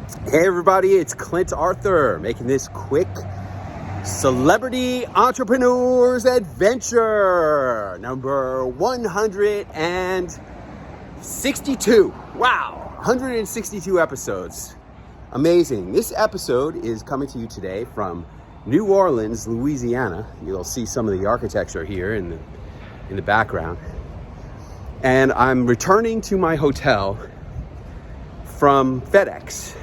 Hey everybody, it's Clint Arthur making this quick Celebrity Entrepreneurs Adventure number 162. Wow, 162 episodes. Amazing. This episode is coming to you today from New Orleans, Louisiana. You'll see some of the architecture here in the background. And I'm returning to my hotel from FedEx.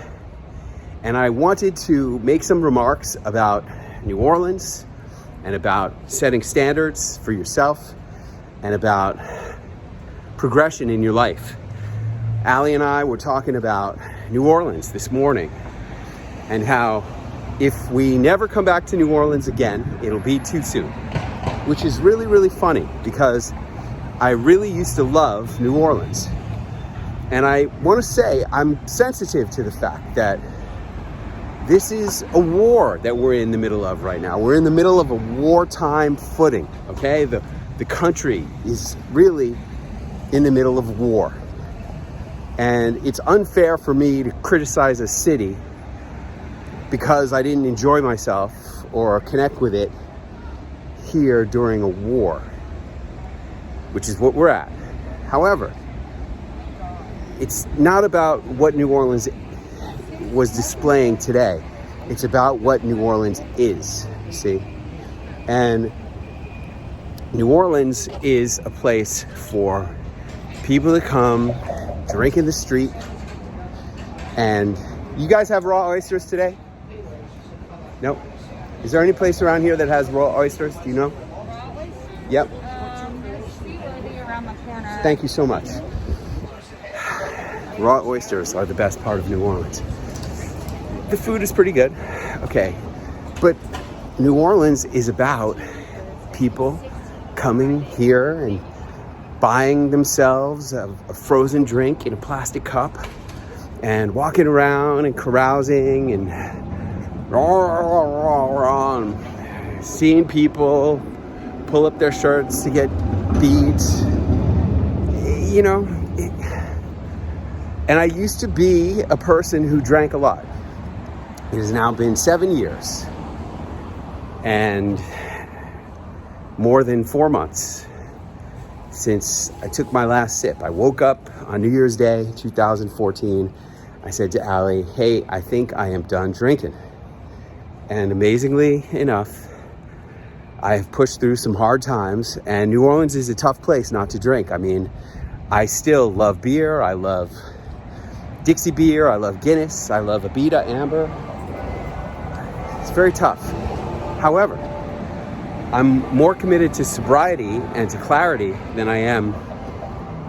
And I wanted to make some remarks about New Orleans and about setting standards for yourself and about progression in your life. Allie and I were talking about New Orleans this morning and how if we never come back to New Orleans again, it'll be too soon, which is really, really funny because I really used to love New Orleans. And I want to say I'm sensitive to the fact that this is a war that we're in the middle of right now. We're in the middle of a wartime footing, okay? The country is really in the middle of war. And it's unfair for me to criticize a city because I didn't enjoy myself or connect with it here during a war, which is what we're at. However, it's not about what New Orleans was displaying today. It's about what New Orleans is, see? And New Orleans is a place for people to come, drink in the street. And you guys have raw oysters today? No? Is there any place around here that has raw oysters? Do you know? Raw oysters? Yep. There's Seaworthy around the corner. Thank you so much. Raw oysters are the best part of New Orleans. The food is pretty good, okay, but New Orleans is about people coming here and buying themselves a frozen drink in a plastic cup and walking around and carousing and seeing people pull up their shirts to get beads, you know. And I used to be a person who drank a lot. It has now been 7 years and more than 4 months since I took my last sip. I woke up on New Year's Day, 2014. I said to Allie, hey, I think I am done drinking. And amazingly enough, I have pushed through some hard times, and New Orleans is a tough place not to drink. I mean, I still love beer. I love Dixie beer. I love Guinness. I love Abita Amber. It's very tough. However, I'm more committed to sobriety and to clarity than I am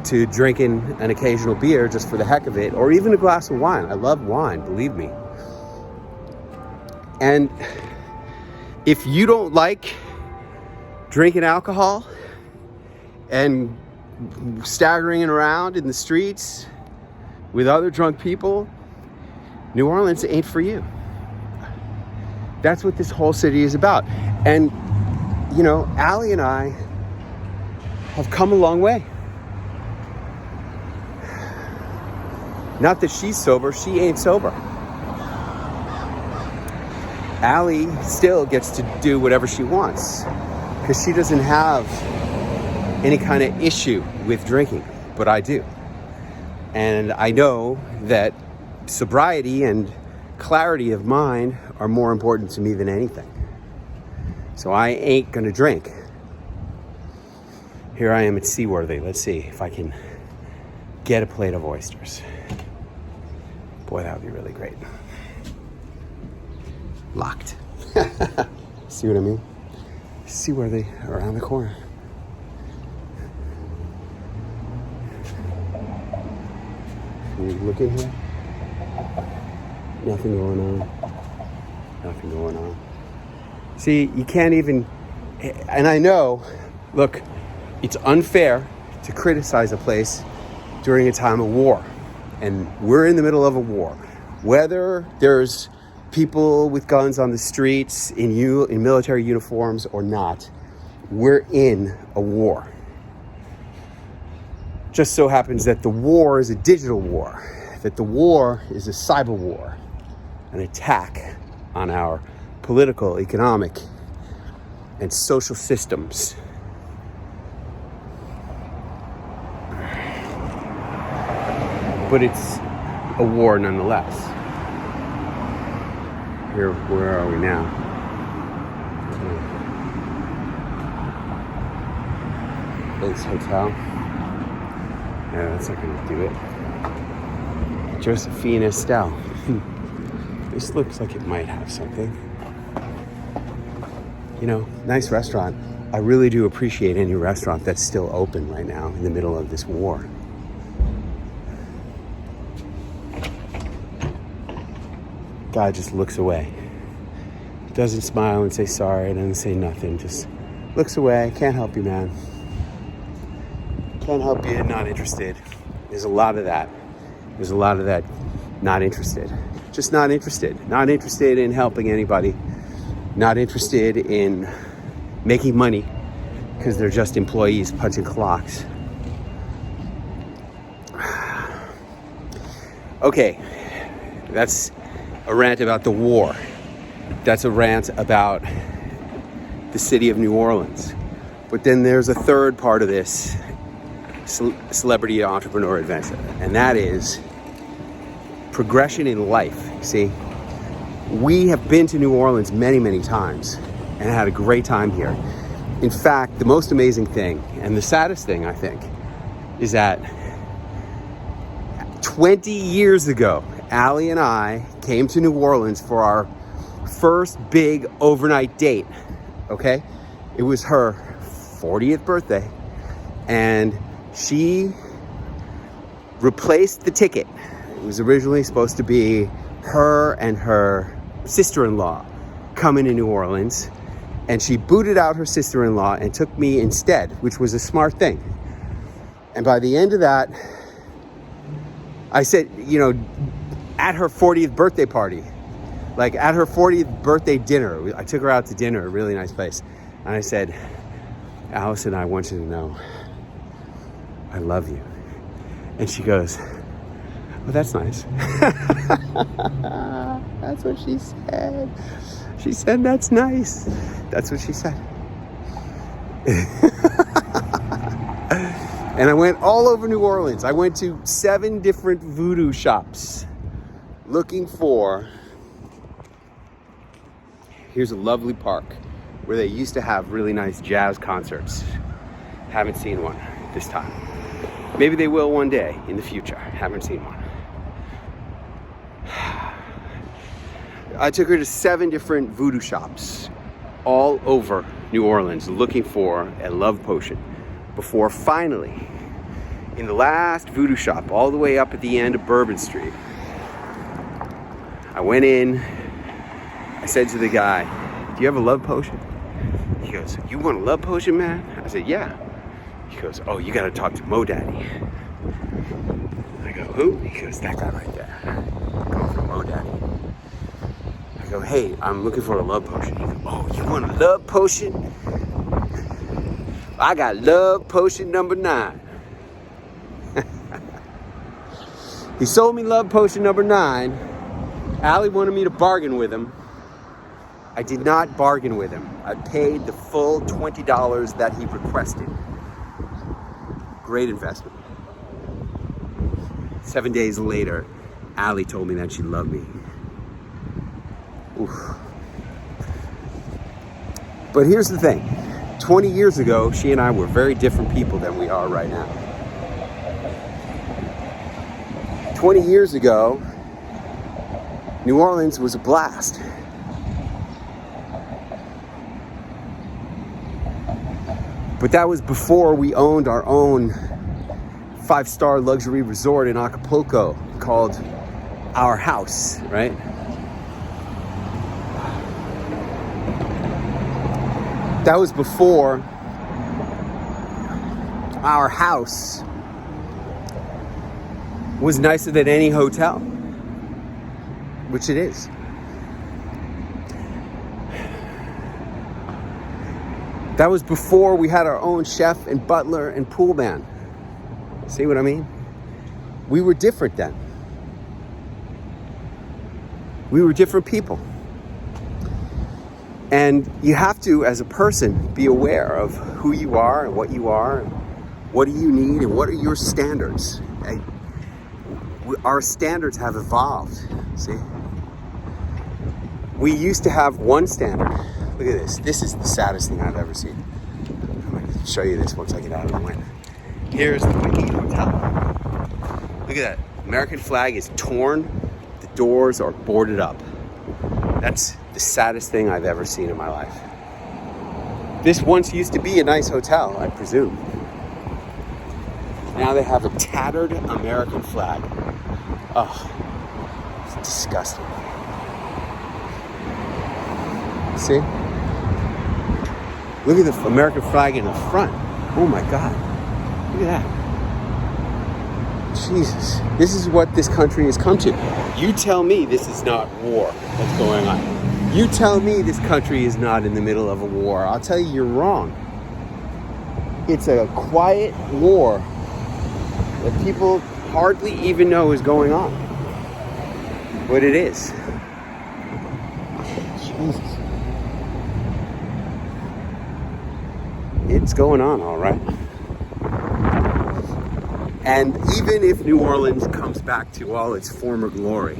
to drinking an occasional beer just for the heck of it, or even a glass of wine. I love wine, believe me. And if you don't like drinking alcohol and staggering around in the streets with other drunk people, New Orleans ain't for you. That's what this whole city is about. And, you know, Allie and I have come a long way. Not that she's sober, she ain't sober. Allie still gets to do whatever she wants because she doesn't have any kind of issue with drinking, but I do. And I know that sobriety and clarity of mind are more important to me than anything. So I ain't gonna drink. Here I am at Seaworthy. Let's see if I can get a plate of oysters. Boy, that would be really great. Locked. See what I mean? Seaworthy around the corner. Can you look in here? Nothing going on. Nothing going on. See, you can't even, and I know, look, it's unfair to criticize a place during a time of war. And we're in the middle of a war. Whether there's people with guns on the streets in military uniforms or not, we're in a war. Just so happens that the war is a digital war. that the war is a cyber war, an attack on our political, economic, and social systems. But it's a war nonetheless. Here, where are we now? Bates Hotel. Yeah, that's not gonna do it. Josephine Estelle. This looks like it might have something. You know, nice restaurant. I really do appreciate any restaurant that's still open right now in the middle of this war. Guy just looks away. Doesn't smile and say sorry, doesn't say nothing, just looks away. Can't help you, man. Can't help you, not interested. There's a lot of that. There's a lot of that, not interested. Just not interested. Not interested in helping anybody. Not interested in making money because they're just employees punching clocks. Okay, that's a rant about the war. That's a rant about the city of New Orleans. But then there's a third part of this celebrity entrepreneur adventure, and that is progression in life. See, we have been to New Orleans many, many times and had a great time here. In fact, the most amazing thing and the saddest thing, I think, is that 20 years ago, Allie and I came to New Orleans for our first big overnight date, okay? It was her 40th birthday, and she replaced the ticket. It was originally supposed to be her and her sister-in-law coming to New Orleans, and she booted out her sister-in-law and took me instead, which was a smart thing. And by the end of that, I said, you know, at her 40th birthday party, like at her 40th birthday dinner, I took her out to dinner, a really nice place. And I said, Allison, I want you to know, I love you. And she goes, well, that's nice. That's what she said. She said, that's nice. That's what she said. And I went all over New Orleans. I went to 7 different voodoo shops looking for, here's a lovely park where they used to have really nice jazz concerts. Haven't seen one this time. Maybe they will one day in the future. Haven't seen one. I took her to 7 different voodoo shops all over New Orleans looking for a love potion before finally, in the last voodoo shop all the way up at the end of Bourbon Street, I went in, I said to the guy, do you have a love potion? He goes, you want a love potion, man? I said, yeah. He goes, oh, you gotta talk to Mo Daddy. I go, who? He goes, that guy right there. Go for Mo Daddy. I go, hey, I'm looking for a love potion. He goes, oh, you want a love potion? I got love potion number 9. He sold me love potion number 9. Allie wanted me to bargain with him. I did not bargain with him. I paid the full $20 that he requested. Great investment. 7 days later, Allie told me that she loved me. Oof. But here's the thing. 20 years ago, she and I were very different people than we are right now. 20 years ago, New Orleans was a blast. But that was before we owned our own 5-star luxury resort in Acapulco called Our House, right? That was before Our House was nicer than any hotel, which it is. That was before we had our own chef and butler and pool man. See what I mean? We were different then. We were different people. And you have to, as a person, be aware of who you are and what you are, and what do you need and what are your standards. Our standards have evolved, see? We used to have one standard. Look at this. This is the saddest thing I've ever seen. I'm going to show you this once I get out of the way. Here's the Whitney Hotel. Look at that. American flag is torn. The doors are boarded up. That's the saddest thing I've ever seen in my life. This once used to be a nice hotel, I presume. Now they have a tattered American flag. Oh, it's disgusting. See? Look at the American flag in the front. Oh my God. Look at that. Jesus. This is what this country has come to. You tell me this is not war that's going on. You tell me this country is not in the middle of a war. I'll tell you you're wrong. It's a quiet war that people hardly even know is going on. But it is. Jesus. It's going on, all right. And even if New Orleans comes back to all its former glory,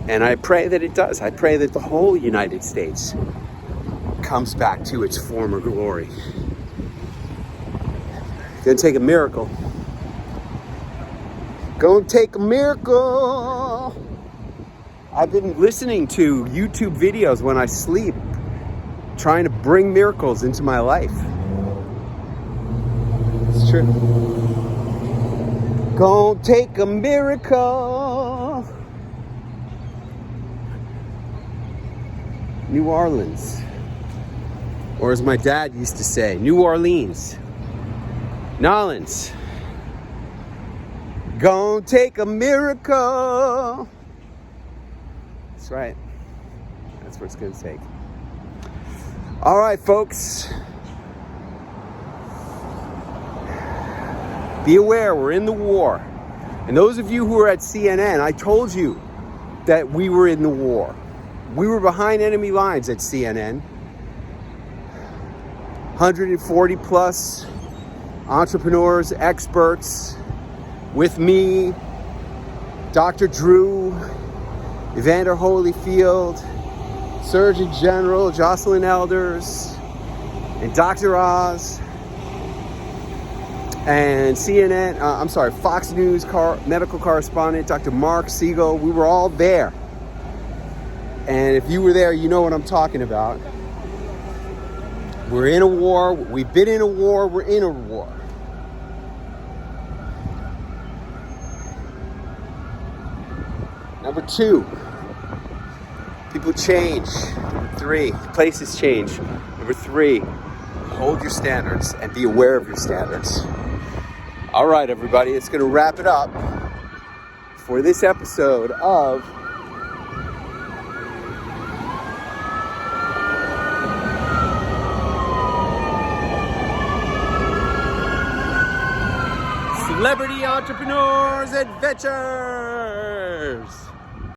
and I pray that it does, I pray that the whole United States comes back to its former glory. It's gonna take a miracle. Gonna take a miracle. I've been listening to YouTube videos when I sleep, trying to bring miracles into my life. It's true. Gonna take a miracle. New Orleans. Or as my dad used to say, New Orleans. Nolans. Gonna take a miracle. That's right. That's what it's gonna take. All right, folks. Be aware, we're in the war. And those of you who are at CNN, I told you that we were in the war. We were behind enemy lines at CNN. 140 plus entrepreneurs, experts, with me, Dr. Drew, Evander Holyfield, Surgeon General Jocelyn Elders, and Dr. Oz, and CNN, Fox News medical correspondent, Dr. Mark Siegel. We were all there. And if you were there, you know what I'm talking about. We're in a war. We've been in a war. We're in a war. Number 2, people change. 3, places change. Number 3, hold your standards and be aware of your standards. All right, everybody, it's going to wrap it up for this episode of Celebrity Entrepreneurs Adventures.